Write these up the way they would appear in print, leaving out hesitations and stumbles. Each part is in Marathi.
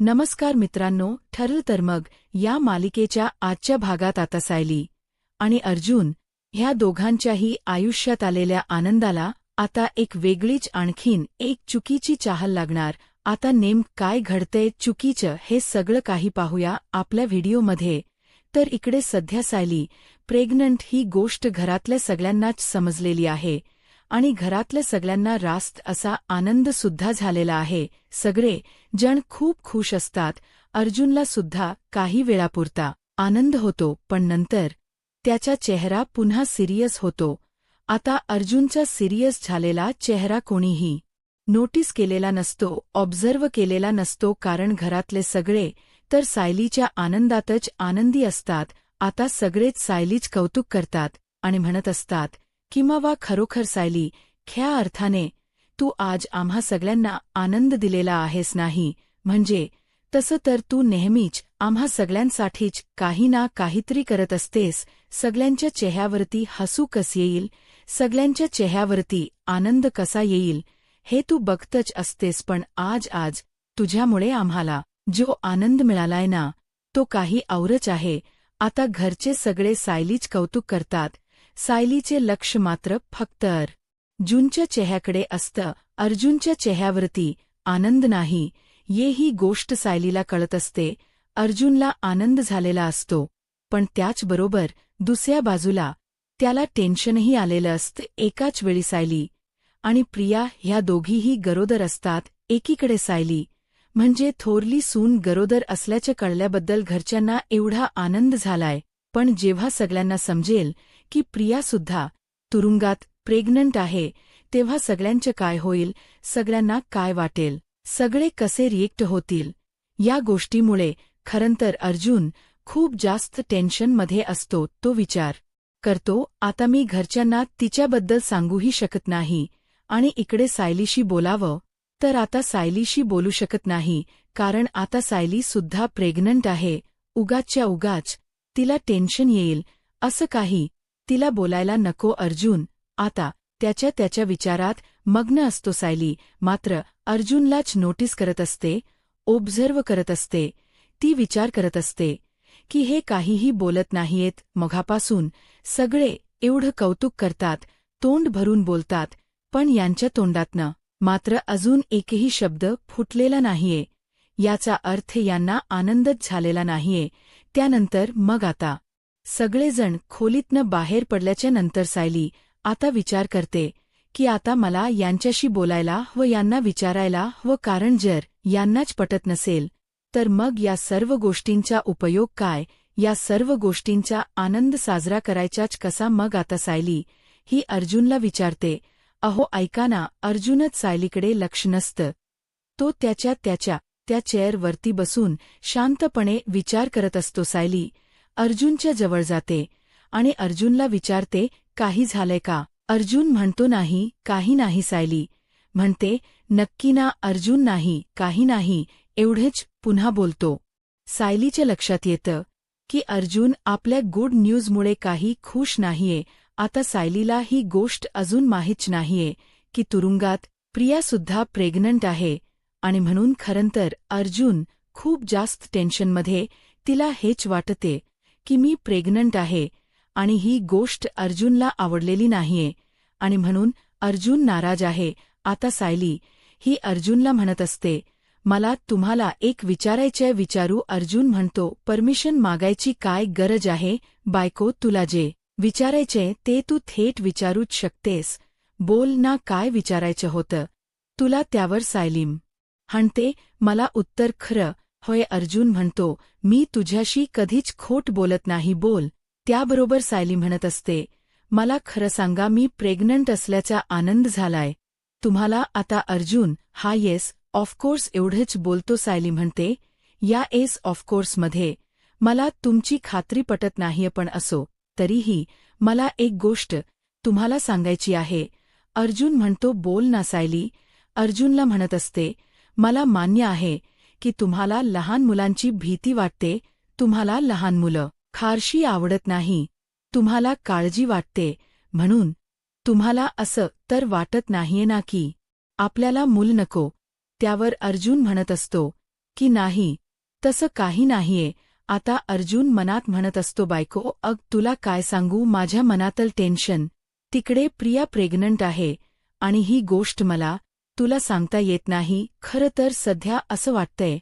नमस्कार मित्रांनो, ठरलं तर मग या मालिकेच्या आजच्या भागात आता सायली आणि अर्जुन ह्या दोघांच्याही आयुष्यात आलेल्या आनंदाला आता एक वेगळीच आणखीन एक चुकीची चाहल लागणार. आता काय घडतंय चुकीचं हे सगळं काही पाहूया आपल्या व्हिडिओमध्ये. तर इकडे सध्या सायली प्रेग्नंट ही गोष्ट घरातल्या सगळ्यांनाच समजलेली आहे आणि घरातल्या सगळ्यांना रास्त असा आनंद सुद्धा झालेला आहे. सगळे जण खूप खुश असतात. अर्जुनला सुद्धा काही वेळापुरता आनंद होतो, पण नंतर त्याचा चेहरा पुन्हा सिरियस होतो. आता अर्जुनचा सिरियस झालेला चेहरा कोणीही नोटीस केलेला नसतो, ऑब्झर्व केलेला नसतो, कारण घरातले सगळे तर सायलीच्या आनंदातच आनंदी असतात. आता सगळेच सायलीच कौतुक करतात आणि म्हणत असतात की वा खरोखर सायली, ख्या अर्थाने तू आज आम्हा सगळ्यांना आनंद दिलेला आहेस नाही, म्हणजे तसं तर तू नेहमीच आम्हा सगळ्यांसाठीच काही ना काहीतरी करत असतेस. सगळ्यांच्या चेहऱ्यावरती हसू कस येईल, सगळ्यांच्या चेहऱ्यावरती आनंद कसा येईल हे तू बघतच असतेस, पण आज तुझ्यामुळे आम्हाला जो आनंद मिळालाय ना, तो काही औरच आहे. आता घरचे सगळे सायलीच कौतुक करतात. सायलीचे लक्ष मात्र फक्त अर्जुनच्या चेहऱ्याकडे असतं. अर्जुनच्या चेहऱ्यावरती आनंद नाही, ही गोष्ट सायलीला कळत असते. अर्जुनला आनंद झालेला असतो, पण त्याचबरोबर दुसऱ्या बाजूला त्याला टेन्शनही आलेलं असतं. एकाच वेळी सायली आणि प्रिया ह्या दोघीही गरोदर असतात. एकीकडे सायली म्हणजे थोरली सून गरोदर असल्याचं कळल्याबद्दल घरच्यांना एवढा आनंद झालाय, पण जेव्हा सगळ्यांना समजेल की प्रियासुद्धा तुरुंगात प्रेग्नंट आहे, तेव्हा सगळ्यांचं काय होईल, सगळ्यांना काय वाटेल, सगळे कसे रिएक्ट होतील, या गोष्टीमुळे खरंतर अर्जुन खूप जास्त टेन्शनमध्ये असतो. तो विचार करतो, आता मी घरच्यांना तिच्याबद्दल सांगूही शकत नाही आणि इकडे सायलीशी बोलावं तर आता सायलीशी बोलू शकत नाही, कारण आता सायली सुद्धा प्रेग्नंट आहे. उगाचच्या उगाच तिला टेन्शन येईल असं काही तिला बोलायला नको. अर्जुन आता त्याच्या विचारात मग्न असतो. सायली मात्र अर्जुनलाच नोटीस करत असते, ऑब्झर्व करत असते. ती विचार करत असते की हे काहीही बोलत नाहीयेत. मघापासून सगळे एवढं कौतुक करतात, तोंड भरून बोलतात, पण यांच्या तोंडातनं मात्र अजून एकही शब्द फुटलेला नाहीये. याचा अर्थ यांना आनंदच झालेला नाहीये. त्यानंतर मग आता सगळेजण खोलीतनं बाहेर पडल्याच्या नंतर सायली आता विचार करते की आता मला यांच्याशी बोलायला व यांना विचारायला व कारण जर यांनाच पटत नसेल तर मग या सर्व गोष्टींचा उपयोग काय, या सर्व गोष्टींचा आनंद साजरा करायचाच कसा. मग आता सायली ही अर्जुनला विचारते. अहो ऐका ना. अर्जुनच सायलीकडे लक्ष नसतं. तो त्या चेअरवरती बसून शांतपणे विचार करत असतो. सायली अर्जुनच्या जवळ जाते आणि अर्जुनला विचारते, काही झालंय का. अर्जुन म्हणतो, नाही, काही नाही. सायली म्हणते, नक्की ना. अर्जुन नाही, काही नाही, एवढेच पुन्हा बोलतो. सायलीच्या लक्षात येतं की अर्जुन आपल्या गुड न्यूजमुळे काही खुश नाहीये. आता सायलीला ही गोष्ट अजून माहीत नाहीये की तुरुंगात प्रियासुद्धा प्रेग्नंट आहे आणि म्हणून खरंतर अर्जुन खूप जास्त टेन्शनमध्ये. तिला हेच वाटते की मी प्रेग्नंट आहे आणि ही गोष्ट अर्जुनला आवडलेली नाहीये आणि म्हणून अर्जुन नाराज आहे. आता सायली ही अर्जुनला म्हणत असते, मला तुम्हाला एक विचारायचंय. विचारू. अर्जुन म्हणतो, परमिशन मागायची काय गरज आहे बायको. तुला जे विचारायचे ते तू थेट विचारूच शकतेस. बोल ना, काय विचारायचं होतं तुला. त्यावर सायली म्हणते, मला उत्तर खरं. होय. अर्जुन म्हणतो, मी तुझ्याशी कधीच खोट बोलत नाही, बोल. त्याबरोबर सायली म्हणत असते, मला खरं सांगा, मी प्रेग्नंट असल्याचा आनंद झालाय तुम्हाला. आता अर्जुन हा येस ऑफकोर्स एवढंच बोलतो. सायली म्हणते, या येस ऑफकोर्समध्ये मला तुमची खात्री पटत नाहीये, पण असो तरीही मला एक गोष्ट तुम्हाला सांगायची आहे. अर्जुन म्हणतो, बोल ना सायली. अर्जुनला म्हणत असते, मला मान्य आहे की तुम्हाला लहान मुलांची भीती वाटते, तुम्हाला लहान मुलं फारशी आवडत नाही, तुम्हाला काळजी वाटते, म्हणून तुम्हाला असं तर वाटत नाहीये ना की आपल्याला मूल नको. त्यावर अर्जुन म्हणत असतो, की नाही तसं काही नाहीये. आता अर्जुन मनात म्हणत असतो बायको तुला काय सांगू माझ्या मनातलं टेन्शन. तिकडे प्रिया प्रेग्नंट आहे आणि ही गोष्ट मला तुला सांगता येत नाही. खरं तर सध्या असं वाटतंय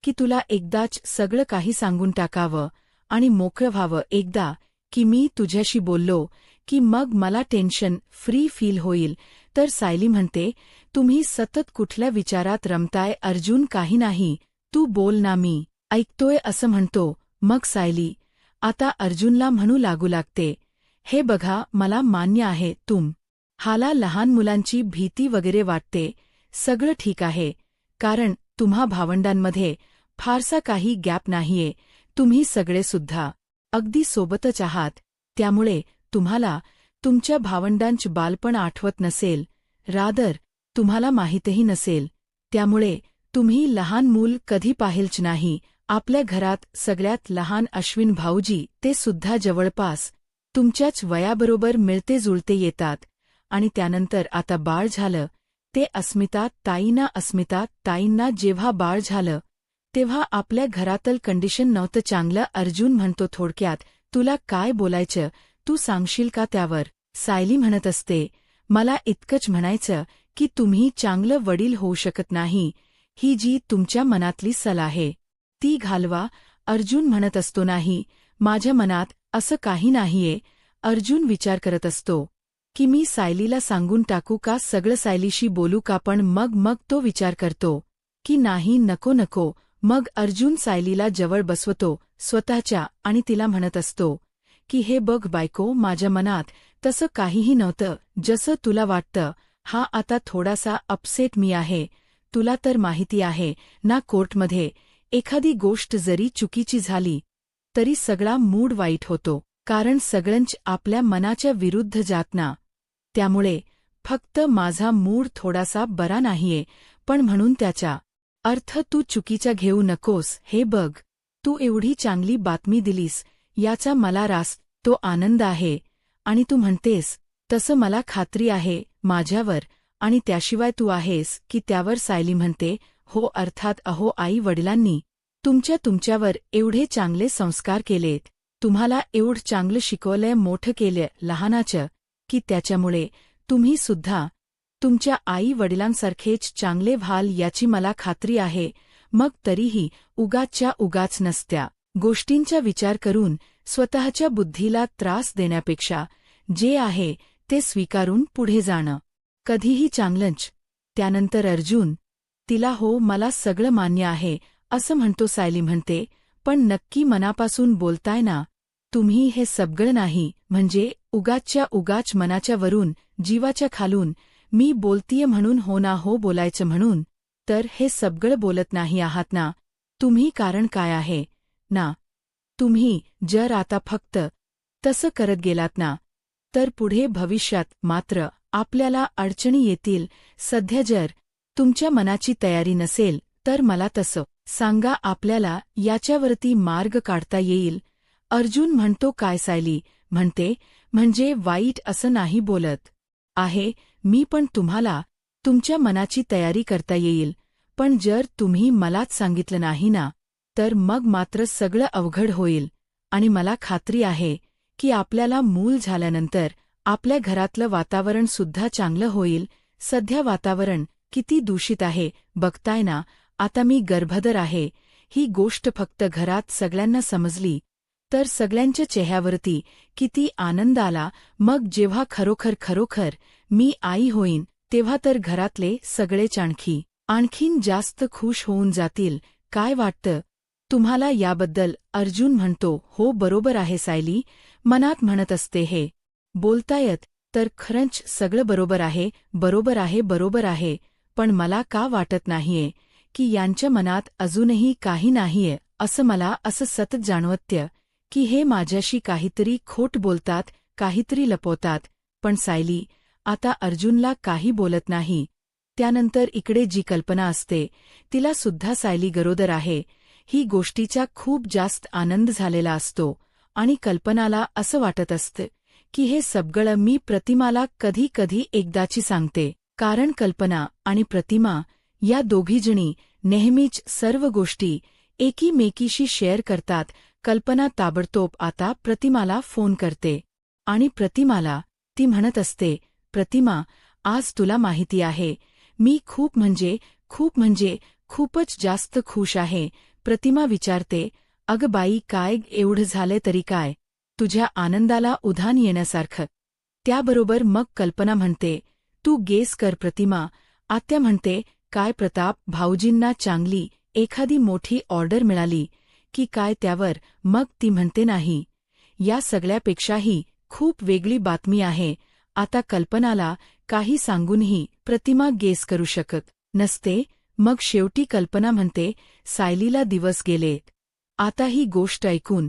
की तुला एकदाच सगळं काही सांगून टाकावं आणि मोकळं व्हावं. एकदा की मी तुझ्याशी बोललो की मग मला टेन्शन फ्री फील होईल. तर सायली म्हणते तुम्ही सतत कुठल्या विचारात रमताय अर्जुन. काही नाही, तू बोल ना, मी ऐकतोय असं म्हणतो. मग सायली आता अर्जुनला म्हणू लागू लागते, हे बघा मला मान्य आहे हाला लहान मुलांची भीती वगैरे वाटते. सगळं ठीक आहे, कारण तुम्हा भावंडांमध्ये फारसा काही गॅप नाहीये. तुम्ही सगळे सुद्धा अगदी सोबतच आहात. त्यामुळे तुम्हाला तुमच्या भावंडांचं बालपण आठवत नसेल, रादर तुम्हाला माहीतही नसेल. त्यामुळे तुम्ही लहान मूल कधी पाहिलंच नाही. आपल्या घरात सगळ्यात लहान अश्विन भाऊजी ते सुद्धा जवळपास तुमच्याच वयाबरोबर मिळते जुळते येतात. आणि त्यानंतर आता बाळ झालं ते अस्मिता ताईंना जेव्हा बाळ झालं तेव्हा आपल्या घरातलं कंडिशन नव्हतं चांगलं. अर्जुन म्हणतो थोडक्यात तुला काय बोलायचं तू सांगशील का त्यावर. सायली म्हणत असते मला इतकंच म्हणायचं की तुम्ही चांगलं वडील होऊ शकत नाही. ही जी तुमच्या मनातली सल आहे ती घालवा. अर्जुन म्हणत असतो नाही, माझ्या मनात असं काही नाहीये. अर्जुन विचार करत असतो की मी सायलीला सांगून टाकू का सगळं, सायलीशी बोलू का. पण मग तो विचार करतो की नाही, नको. मग अर्जुन सायलीला जवळ बसवतो स्वतःच्या आणि तिला म्हणत असतो की हे बघ बायको, माझ्या मनात तसं काहीही नव्हतं जसं तुला वाटतं. हा आता थोडासा अपसेट मी आहे. तुला तर माहिती आहे ना, कोर्टमध्ये एखादी गोष्ट जरी चुकीची झाली तरी सगळा मूड वाईट होतो, कारण सगळंच आपल्या मनाच्या विरुद्ध जात ना. त्यामुळे फक्त माझा मूड थोडासा बरा नाहीये, पण म्हणून त्याचा अर्थ तू चुकीचा घेऊ नकोस. हे बघ, तू एवढी चांगली बातमी दिलीस याचा मला तो आनंद आहे. आणि तू म्हणतेस तसं मला खात्री आहे माझ्यावर, आणि त्याशिवाय तू आहेस की त्यावर. सायली म्हणते हो, अर्थात. अहो आई वडिलांनी तुमच्यावर एवढे चांगले संस्कार केलेत, तुम्हाला एवढं चांगलं शिकवलंय, मोठं केलं लहानाचं, की त्याच्यामुळे तुम्ही सुद्धा तुमच्या आई वडिलांसारखेच चांगले व्हाल याची मला खात्री आहे. मग तरीही उगाच नसत्या गोष्टींचा विचार करून स्वतःच्या बुद्धीला त्रास देण्यापेक्षा जे आहे ते स्वीकारून पुढे जाणं कधीही चांगलंच. त्यानंतर अर्जुन तिला हो, मला सगळं मान्य आहे असं म्हणतो. सायली म्हणते पण नक्की मनापासून बोलताय ना तुम्ही, हे सगळं नाही म्हणजे उगाच मनाच्या वरून जीवाच्या खालून मी बोलतीये म्हणून. हो ना, हो बोलायचं म्हणून तर हे सगळं बोलत नाही आहात ना तुम्ही. कारण काय आहे ना, तुम्ही जर आता फक्त तसं करत गेलात ना तर पुढे भविष्यात मात्र आपल्याला अडचणी येतील. सध्या जर तुमच्या मनाची तयारी नसेल तर मला तसं सांगा, आपल्याला याच्यावरती मार्ग काढता येईल. अर्जुन म्हणतो काय. सायली म्हणते म्हणजे वाईट असं नाही बोलत आहे मी, पण तुम्हाला तुमच्या मनाची तयारी करता येईल. पण जर तुम्ही मलाच सांगितलं नाही ना तर मग मात्र सगळं अवघड होईल. आणि मला खात्री आहे की आपल्याला मूल झाल्यानंतर आपल्या घरातलं वातावरण सुद्धा चांगलं होईल. सध्या वातावरण किती दूषित आहे बघताय ना. आता मी गर्भधर आहे, ही गोष्ट फक्त घरात सगळ्यांना समजली तर सगळ्यांच्या चेहऱ्यावरती किती आनंद आला. मग जेव्हा खरोखर मी आई होईन तेव्हा तर घरातले सगळेच आणखीन जास्त खुश होऊन जातील. काय वाटतं तुम्हाला याबद्दल. अर्जुन म्हणतो हो, बरोबर आहे सायली मनात म्हणत असते. हे बोलतायत तर खरंच सगळं बरोबर आहे. पण मला का वाटत नाहीये की यांच्या मनात अजूनही काही नाहीये असं. मला असं सतत जाणवतं की हे माझ्याशी काहीतरी खोट बोलतात, काहीतरी लपवतात. पण सायली आता अर्जुनला काही बोलत नाही. त्यानंतर इकडे जी कल्पना असते तिला सुद्धा सायली गरोदर आहे ही गोष्टीचा खूप जास्त आनंद झालेला असतो. आणि कल्पनाला असं वाटत असतं की हे सगळं मी प्रतिमाला कधी एकदाची सांगते, कारण कल्पना आणि प्रतिमा या दोघीजणी नेहमीच सर्व गोष्टी एकीमेकीशी शेअर करतात. कल्पना ताबडतोब आता प्रतिमाला फोन करते आणि प्रतिमाला ती म्हणत असते, प्रतिमा, आज तुला माहिती आहे, मी खूपच जास्त खुश आहे. प्रतिमा विचारते, अगं बाई, काय एवढं झाले तरी काय, तुझ्या आनंदाला उधाण येण्यासारखं. त्याबरोबर मग कल्पना म्हणते, तू गेस कर प्रतिमा. आत्या म्हणते, काय प्रताप, भाऊजींना चांगली एखादी मोठी ऑर्डर मिळाली की काय? त्यावर मग ती म्हणते, नाही, या सगळ्यापेक्षाही खूप वेगळी बातमी आहे. आता कल्पनाला काही सांगूनही प्रतिमा गेस करू शकत नसते. मग शेवटी कल्पना म्हणते, सायलीला दिवस गेलेत. आता ही गोष्ट ऐकून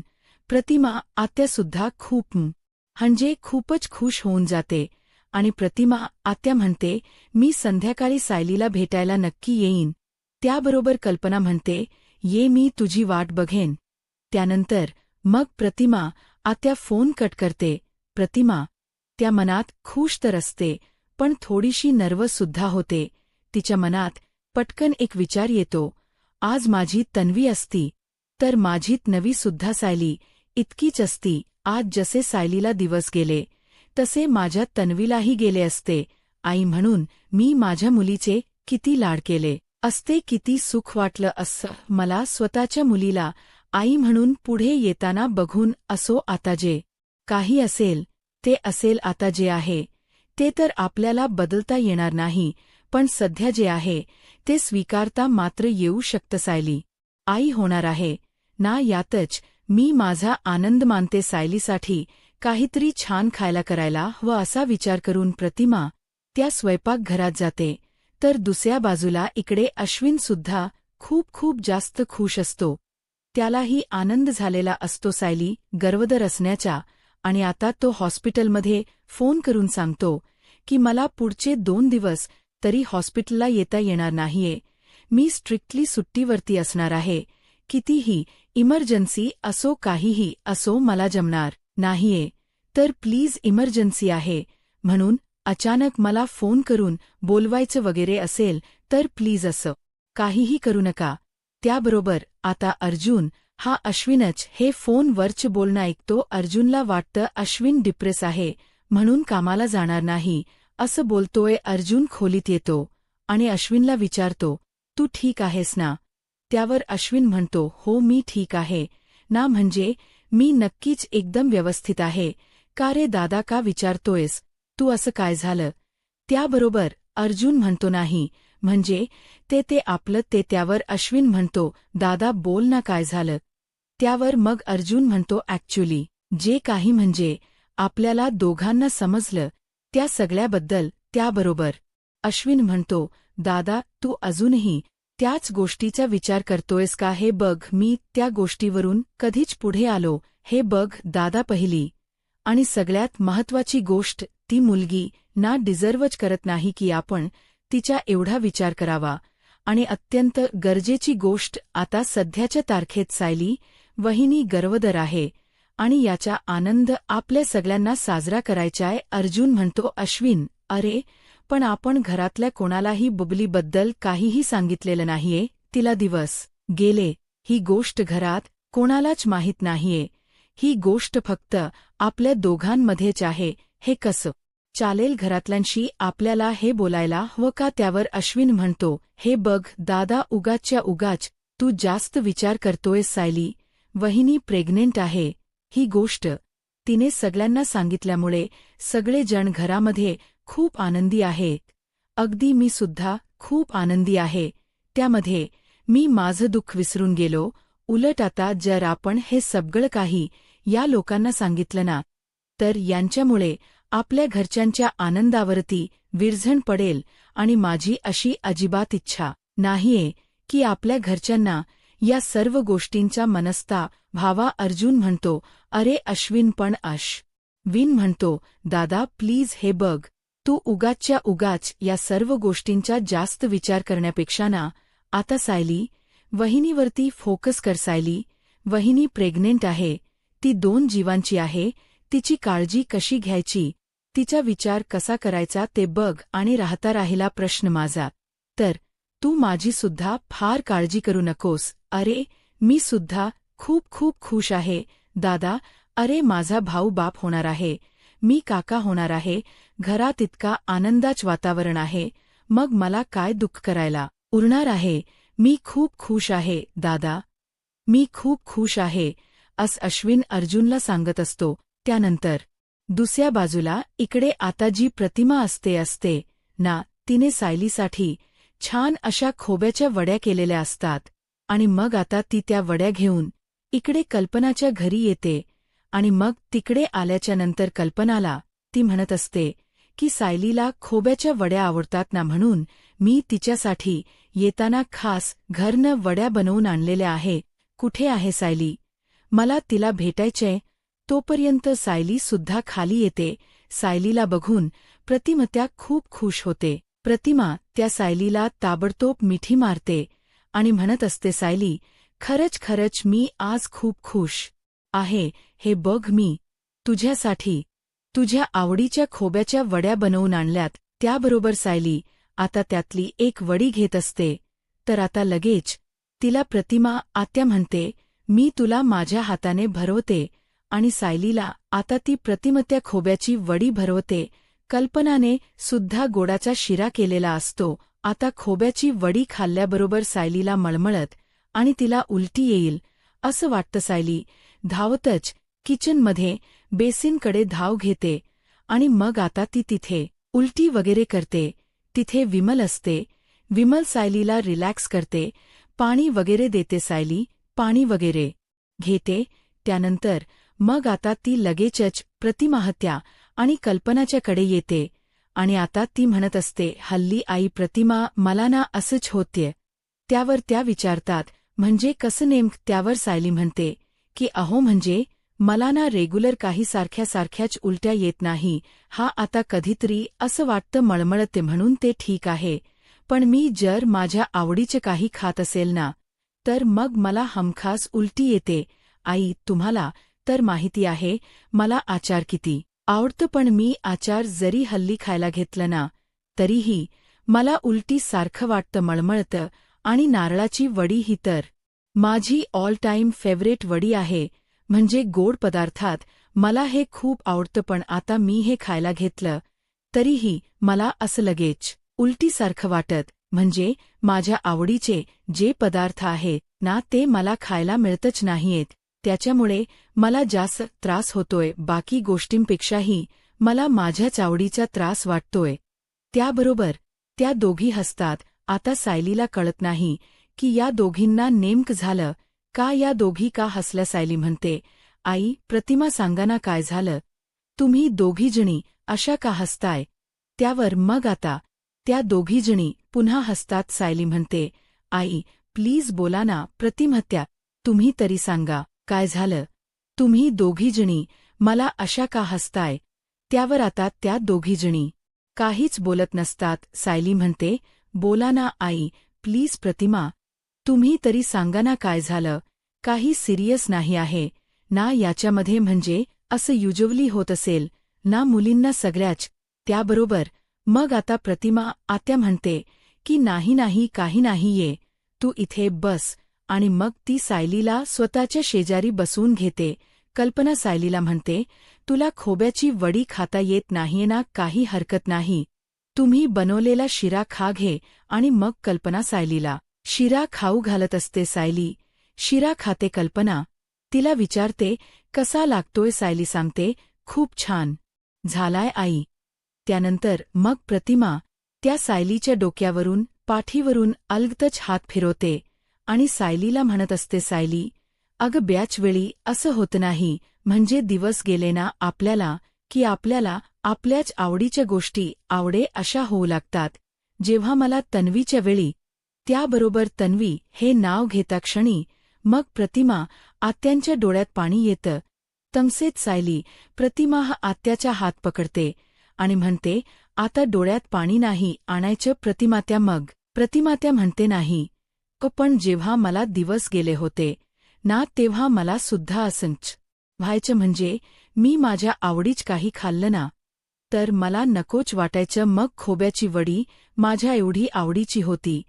प्रतिमा आत्यासुद्धा खूपच खुश होऊन जाते आणि प्रतिमा आत्या म्हणते, मी संध्याकाळी सायलीला भेटायला नक्की येईन. त्याबरोबर कल्पना म्हणते, ये, मी तुझी वाट बघेन. त्यानंतर मग प्रतिमा आत्या फोन कट करते. प्रतिमा त्या मनात खुश तर असते, पण थोडीशी नर्वससुद्धा होते. तिच्या मनात पटकन एक विचार येतो, आज माझी तन्वी असती तर माझी नवीसुद्धा सायली इतकीच असती. आज जसे सायलीला दिवस गेले तसे माझ्या तन्वीलाही गेले असते. आई म्हणून मी माझ्या मुलीचे किती लाड केले असते, किती सुख वाटलं असं मला स्वतःच्या मुलीला आई म्हणून पुढे येताना बघून. असो, आता जे काही असेल ते असेल. आता जे आहे ते तर आपल्याला बदलता येणार नाही, पण सध्या जे आहे ते स्वीकारता मात्र येऊ शकतं. सायली आई होणार आहे ना, यातच मी माझा आनंद मानते. सायलीसाठी काहीतरी छान खायला करायला हवं असा विचार करून प्रतिमा त्या स्वयंपाकघरात जाते. तर दुसऱ्या बाजूला इकडे अश्विनसुद्धा खूप जास्त खुश असतो. त्यालाही आनंद झालेला असतो सायली गर्भवती असण्याचा. आणि आता तो हॉस्पिटलमध्ये फोन करून सांगतो की मला पुढचे 2 दिवस तरी हॉस्पिटलला येता येणार नाहीये. मी स्ट्रिक्टली सुट्टीवरती असणार आहे. कितीही इमर्जन्सी असो, काहीही असो, मला जमणार नाहीये. तर प्लीज, इमर्जन्सी आहे म्हणून अचानक मला फोन करून बोलवायचं वगैरे असेल तर प्लीज असं काहीही करू नका. त्याबरोबर आता अर्जुन हा अश्विनच हे फोनवरचं बोलणं ऐकतो. अर्जुनला वाटतं अश्विन डिप्रेस आहे म्हणून कामाला जाणार नाही असं बोलतोय. अर्जुन खोलीत येतो आणि अश्विनला विचारतो, तू ठीक आहेस ना? त्यावर अश्विन म्हणतो, हो, मी ठीक आहे ना, म्हणजे मी नक्कीच एकदम व्यवस्थित आहे. का रे दादा, का विचारतोयस तू, असं काय झालं? त्याबरोबर अर्जुन म्हणतो, नाही, म्हणजे ते आपलं ते. त्यावर अश्विन म्हणतो, दादा बोल ना, काय झालं? त्यावर मग अर्जुन म्हणतो, ॲक्च्युली जे काही म्हणजे आपल्याला दोघांना समजलं त्या सगळ्याबद्दल. त्याबरोबर अश्विन म्हणतो, दादा तू अजूनही त्याच गोष्टीचा विचार करतोयस का? हे बघ, मी त्या गोष्टीवरून कधीच पुढे आलो. हे बघ दादा, पहिली आणि सगळ्यात महत्वाची गोष्ट, ती मुलगी ना डिझर्वच करत नाही की आपण तिचा एवढा विचार करावा. आणि अत्यंत गरजेची गोष्ट, आता सध्याच्या तारखेत सायली वहिनी गर्भवती आहे आणि याचा आनंद आपल्या सगळ्यांना साजरा करायचाय. अर्जुन म्हणतो, अश्विन, अरे पण आपण घरातल्या कोणालाही बुबलीबद्दल काहीही सांगितलेलं नाहीये. तिला दिवस गेले ही गोष्ट घरात कोणालाच माहीत नाहीये. ही गोष्ट फक्त आपल्या दोघांमध्येच आहे. हे कसं चालेल? घरातल्यांशी आपल्याला हे बोलायला हवं का? त्यावर अश्विन म्हणतो, हे बघ दादा, उगाच तू जास्त विचार करतोयस. सायली वहिनी प्रेग्नेंट आहे ही गोष्ट तिने सगळ्यांना सांगितल्यामुळे सगळे जण घरामध्ये खूप आनंदी आहेत. अगदी मी सुद्धा खूप आनंदी आहे. त्यामध्ये मी माझं दुःख विसरून गेलो. उलट आता जर आपण हे सगळं काही या लोकांना सांगितलं ना, तर यांच्यामुळे आपल्या घरच्यांच्या आनंदावरती विरझण पडेल. आणि माझी अशी अजिबात इच्छा नाहीये की आपल्या घरच्यांना या सर्व गोष्टींचा मनस्ताप व्हावा. अर्जुन म्हणतो, अरे अश्विन, पण अश्विन म्हणतो, दादा प्लीज, हे बघ, तू उगाच या सर्व गोष्टींचा जास्त विचार करण्यापेक्षा ना, आता सायली वहिनीवरती फोकस कर. सायली वहिनी प्रेग्नेंट आहे, ती 2 जीवांची आहे. तिची काळजी कशी घ्यायची, तिचा विचार कसा करायचा ते बघ. आणि राहिला प्रश्न माझा, तर तू माझी सुद्धा फार काळजी करू नकोस. अरे मी सुद्धा खूप खूप खुश आहे दादा. अरे माझा भाऊ बाप होणार आहे, मी काका होणार आहे, घरात इतका आनंदाचं वातावरण आहे, मग मला काय दुःख करायला उरणार आहे. मी खूप खुश आहे दादा, मी खूप खुश आहे, असं अश्विन अर्जुनला सांगत असतो. त्यानंतर दुसऱ्या बाजूला इकडे आता जी प्रतिमा असते ना, तिने सायलीसाठी छान अशा खोब्याच्या वड्या केलेल्या असतात. आणि मग आता ती त्या वड्या घेऊन इकडे कल्पनाच्या घरी येते. आणि मग तिकडे आल्याच्यानंतर कल्पनाला ती म्हणत असते की सायलीला खोब्याच्या वड्या आवडतात ना, म्हणून मी तिच्यासाठी येताना खास घरनं वड्या बनवून आणलेल्या आहे. कुठे आहे सायली, मला तिला भेटायचंय. तोपर्यंत सायली सुद्धा खाली येते. सायलीला बघून प्रतिमा त्या खूप खुश होते. प्रतिमा त्या सायलीला ताबडतोब मिठी मारते आणि म्हणत असते, सायली खरंच मी आज खूप खुश आहे. हे बघ, मी तुझ्यासाठी तुझ्या आवडीच्या खोब्याच्या वड्या बनवून आणल्यात. त्याबरोबर सायली आता त्यातली एक वडी घेत असते. तर आता लगेच तिला प्रतिमा आत्या म्हणते, मी तुला माझ्या हाताने भरवते. आणि सायलीला आता ती प्रतिमा त्या खोब्याची वडी भरवते. कल्पनाने सुद्धा गोडाचा शिरा केलेला असतो. आता खोब्याची वडी खाल्ल्याबरोबर सायलीला मळमळत आणि तिला उलटी येईल असं वाटतं. सायली धावतच किचनमध्ये बेसिनकडे धाव घेते आणि मग आता ती तिथे उलटी वगैरे करते. तिथे विमल असते. विमल सायलीला रिलॅक्स करते, पाणी वगैरे देते. सायली पाणी वगैरे घेते. त्यानंतर मग आता ती लगेचच प्रतिमाहत्या आणि कल्पनाच्याकडे येते. आणि आता ती म्हणत असते, हल्ली आई प्रतिमा मला ना असंच होतेय. त्यावर त्या विचारतात, म्हणजे कसं नेमकं. त्यावर सायली म्हणते की अहो म्हणजे मला ना रेग्युलर काही सारख्याच उलट्या येत नाही. हा आता कधीतरी असं वाटतं मळमळते म्हणून ते ठीक आहे. पण मी जर माझ्या आवडीचे काही खात असेल ना, तर मग मला हमखास उलटी येते. आई तुम्हाला तर माहिती आहे मला आचार किती आवडतं, पण मी आचार जरी हल्ली खायला घेतलं ना, तरीही मला उलटी सारखं वाटतं, मळमळतं. आणि नारळाची वडी ही तर माझी ऑल टाईम फेवरेट वडी आहे. म्हणजे गोड पदार्थात मला हे खूप आवडतं, पण आता मी हे खायला घेतलं तरीही मला असं लगेच उलटीसारखं वाटत. म्हणजे माझ्या आवडीचे जे पदार्थ आहेत ना, ते मला खायला मिळतच नाहीयेत. त्याच्यामुळे मला जास्त त्रास होतोय. बाकी गोष्टींपेक्षाही मला माझ्याच आवडीचा त्रास वाटतोय. त्याबरोबर त्या दोघी हसतात. आता सायलीला कळत नाही की या दोघींना नेमकं झालं का, या दोघी का हसल्या. सायली म्हणते, आई प्रतिमा सांगा ना काय झालं, तुम्ही दोघीजणी अशा का हसताय. त्यावर मग आता त्या दोघीजणी पुन्हा हसतात. सायली म्हणते, आई प्लीज बोला ना. प्रतिमात्या तुम्ही तरी सांगा काय झालं, तुम्ही दोघीजणी मला अशा का हसताय. त्यावर आता त्या दोघीजणी काहीच बोलत नसतात. सायली म्हणते, बोला ना आई प्लीज. प्रतिमा तुम्ही तरी सांगा ना काय झालं. काही सिरियस नाही आहे ना याच्यामध्ये, म्हणजे असं युजवली होत असेल ना मुलींना सगळ्याच. त्याबरोबर मग आता प्रतिमा आत्या म्हणते की नाही काही नाही, ये तू इथे बस. आणि मग ती सायलीला स्वतःच्या शेजारी बसवून घेते. कल्पना सायलीला म्हणते, तुला खोब्याची वडी खाता येत नाहीये ना, काही हरकत नाही, तुम्ही बनवलेला शिरा खा घे. आणि मग कल्पना सायलीला शिरा खाऊ घालत असते. सायली शिरा खाते. कल्पना तिला विचारते कसा लागतोय. सायली सांगते, खूप छान झालाय आई. त्यानंतर मग प्रतिमा त्या सायलीच्या डोक्यावरून पाठीवरून अलगदच हात फिरवते आणि सायलीला म्हणत असते, सायली अगं ब्याच वेळी असं होत नाही, म्हणजे दिवस गेले ना आपल्याला की आपल्याला आपल्याच आवडीच्या गोष्टी आवडे अशा होऊ लागतात. जेव्हा मला तन्वीच्या वेळी, त्याबरोबर तन्वी हे नाव घेता क्षणी मग प्रतिमा आत्यांच्या डोळ्यात पाणी येतं. तमसेत सायली प्रतिमा आत्याचा हात पकडते आणि म्हणते, आता डोळ्यात पाणी नाही आणायचं प्रतिमात्या. मग प्रतिमात्या म्हणते, नाही पण जेव्हा मला दिवस गेले होते ना, तेव्हा मला सुद्धा असंच व्हायचं. म्हणजे मी माझ्या आवडीच काही खाल्लं ना, तर मला नकोच वाटायचं. मग खोब्याची वडी माझ्या एवढी आवडीची होती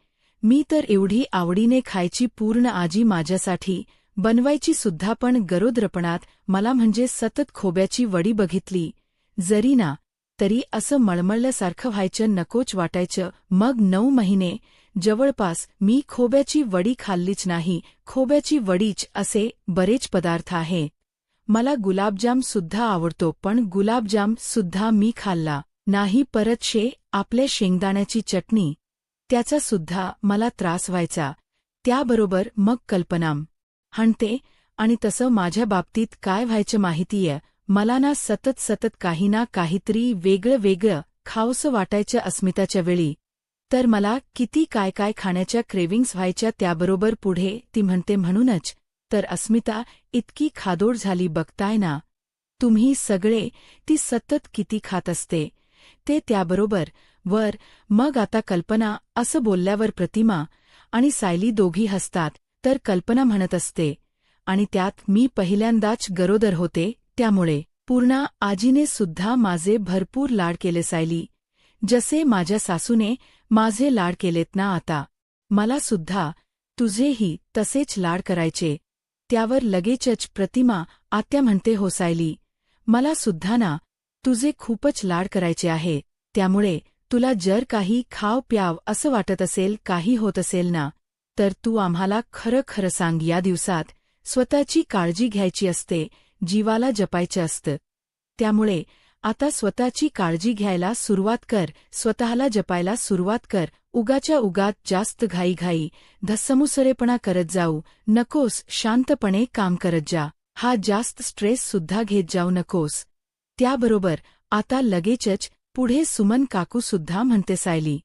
मी तर एवढी आवडीने खायची पूर्ण आजी माझ्यासाठी बनवायची सुद्धा, पण गरोदरपणात मला म्हणजे सतत खोब्याची वडी बघितली जरी ना तरी असं मळमळल्यासारखं व्हायचं, नकोच वाटायचं. मग 9 महिने जवळपास मी खोब्याची वडी खाल्लीच नाही. खोब्याची वडीच असे बरेच पदार्थ आहे. मला गुलाबजाम सुद्धा आवडतो, पण गुलाबजाम सुद्धा मी खाल्ला नाही. परत आपल्या शेंगदाण्याची चटणी, त्याचा सुद्धा मला त्रास व्हायचा. त्याबरोबर मग कल्पना हणते. आणि तसं माझ्या बाबतीत काय व्हायचं माहितीये, मला ना सतत काही ना काहीतरी वेगळं खावंसं वाटायचं. अस्मिताच्या वेळी तर मला किती काय खाण्याच्या क्रेविंग्स व्हायच्या. त्याबरोबर पुढे ती म्हणते, म्हणूनच तर अस्मिता इतकी खादोड झाली, बघताय ना तुम्ही सगळे, ती सतत किती खात असते ते. त्याबरोबर मग आता कल्पना असं बोलल्यावर प्रतिमा आणि सायली दोघी हसतात. तर कल्पना म्हणत असते, आणि त्यात मी पहिल्यांदाच गरोदर होते, त्यामुळे पूर्णा आजीने सुद्धा माझे भरपूर लाड केले सायली, जसे माझ्या सासूने माझे लाड केलेत ना आता. मला सुद्धा तुझेही तसेच लाड करायचे. त्यावर लगेचच प्रतिमा आत्या म्हणते, हो सायली, मला सुद्धा ना तुझे खूपच लाड करायचे आहे. त्यामुळे तुला जर काही खाव प्याव असं वाटत असेल, काही होत असेल ना, तर तू आम्हाला खरं सांग. या दिवसात स्वतःची काळजी घ्यायची असते, जीवाला जपायचं असतं. त्यामुळे आता स्वतःची काळजी घ्यायला सुरुवात कर, स्वतःला जपायला सुरुवात कर. उगात जास्त घाई धस्समुसरेपणा करत जाऊ नकोस. शांतपणे काम करत जा. हा जास्त स्ट्रेस सुद्धा घेत जाऊ नकोस. त्याबरोबर आता लगेचच पुढे सुमन काकू सुद्धा म्हणते, सायली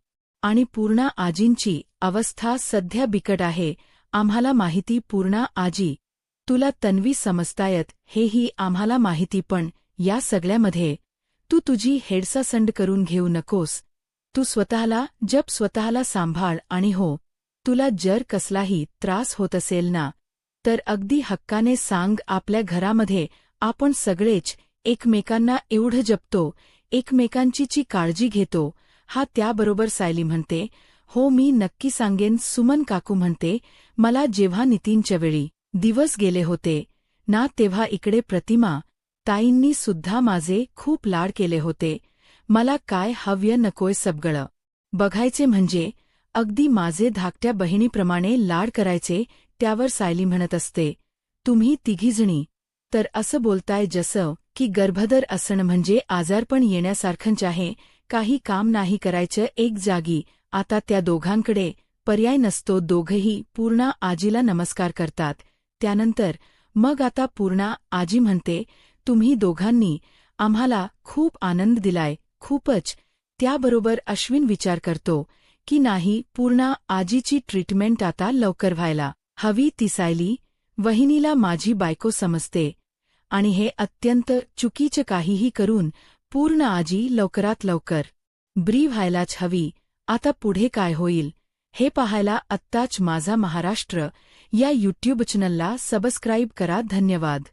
आणि पूर्णा आजींची अवस्था सध्या बिकट आहे. आम्हाला माहिती पूर्णा आजी, तुला तन्वी समजतायत हेही आम्हाला माहिती, पण या सगळ्यामध्ये तू तुझी हेडसासंड करून घेऊ नकोस. तू स्वतःला जप, स्वतःला सांभाळ. आणि हो, तुला जर कसलाही त्रास होत असेल ना, तर अगदी हक्काने सांग. आपल्या घरामध्ये आपण सगळेच एकमेकांना एवढं जपतो, एकमेकांची काळजी घेतो. हा त्याबरोबर सायली म्हणते, हो मी नक्की सांगेन. सुमन काकू म्हणते, मला जेव्हा नितीनच्या वेळी दिवस गेले होते ना, तेव्हा इकडे प्रतिमा ताईंनी सुद्धा माझे खूप लाड केले होते. मला काय हव्य नकोय सगळं बघायचे, म्हणजे अगदी माझे धाकट्या बहिणीप्रमाणे लाड करायचे. त्यावर सायली म्हणत असते, तुम्ही तिघीजणी तर असं बोलताय जसं की गर्भधर असणं म्हणजे आजारपण येण्यासारखंच आहे. काही काम नाही करायचं एक जागी. आता त्या दोघांकडे पर्याय नसतो. दोघंही पूर्णा आजीला नमस्कार करतात. त्यानंतर मग आता पूर्णा आजी म्हणते, तुम्ही दोघांनी आम्हाला खूप आनंद दिलाय, खूपच. त्याबरोबर अश्विन विचार करतो की नाही, पूर्णा आजीची ट्रीटमेंट आता लवकर व्हायला हवी. ती सायली वहिनीला माझी बायको समजते आणि हे अत्यंत चुकीचं काहीही करून पूर्णा आजी लवकरात लवकर ब्री व्हायलाच हवी. आता पुढे काय होईल हे पाहायला आत्ताच माझा महाराष्ट्र या यूट्यूब चॅनलला सबस्क्राईब करा. धन्यवाद.